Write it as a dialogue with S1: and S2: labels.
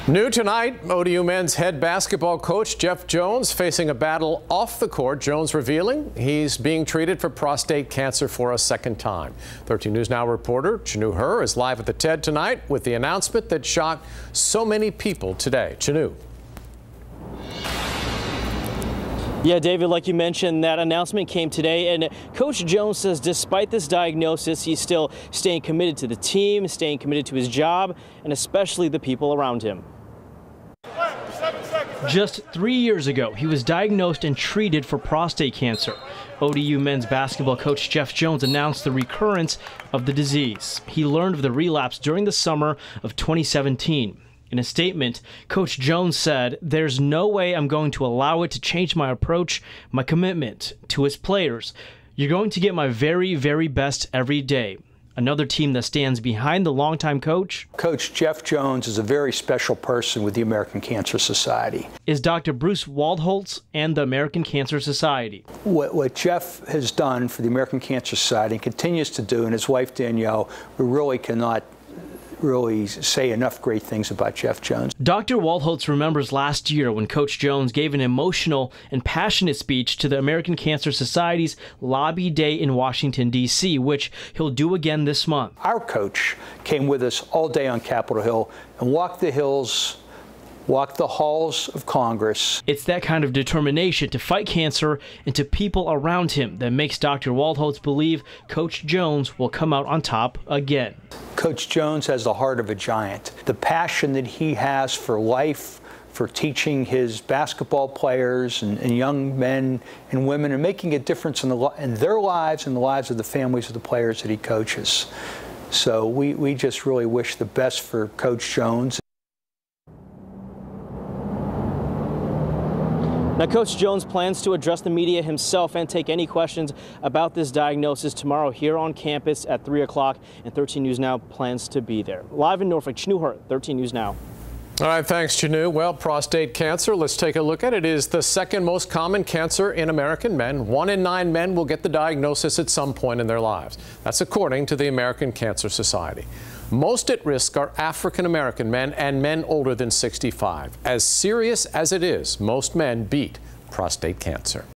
S1: New tonight, ODU Men's head basketball coach Jeff Jones facing a battle off the court. Jones revealing he's being treated for prostate cancer for a second time. 13 News Now reporter Chanu Her is live at the TED tonight with the announcement that shocked so many people today. Chanu.
S2: Yeah, David, like you mentioned, that announcement came today, and Coach Jones says despite this diagnosis, he's still staying committed to the team, staying committed to his job, and especially the people around him. Just 3 years ago, he was diagnosed and treated for prostate cancer. ODU men's basketball coach Jeff Jones announced the recurrence of the disease. He learned of the relapse during the summer of 2017. In a statement, Coach Jones said, "There's no way I'm going to allow it to change my approach, my commitment to his players. You're going to get my very, very best every day." Another team that stands behind the longtime coach,
S3: Coach Jeff Jones, is a very special person with the American Cancer Society.
S2: Is Dr. Bruce Waldholtz and the American Cancer Society.
S3: What Jeff has done for the American Cancer Society and continues to do, and his wife Danielle, we really cannot say enough great things about Jeff Jones.
S2: Dr. Waldholtz remembers last year when Coach Jones gave an emotional and passionate speech to the American Cancer Society's Lobby Day in Washington, D.C., which he'll do again this month.
S3: Our coach came with us all day on Capitol Hill and walked the hills, walked the halls of Congress.
S2: It's that kind of determination to fight cancer and to people around him that makes Dr. Waldholtz believe Coach Jones will come out on top again.
S3: Coach Jones has the heart of a giant. The passion that he has for life, for teaching his basketball players and young men and women and making a difference in their lives and the lives of the families of the players that he coaches. So we just really wish the best for Coach Jones.
S2: Now, Coach Jones plans to address the media himself and take any questions about this diagnosis tomorrow here on campus at 3 o'clock, and 13 News Now plans to be there. Live in Norfolk, Chanu Her, 13 News Now.
S1: All right, thanks, Chanu. Well, prostate cancer, let's take a look at it, is the second most common cancer in American men. 1 in 9 men will get the diagnosis at some point in their lives. That's according to the American Cancer Society. Most at risk are African-American men and men older than 65. As serious as it is, most men beat prostate cancer.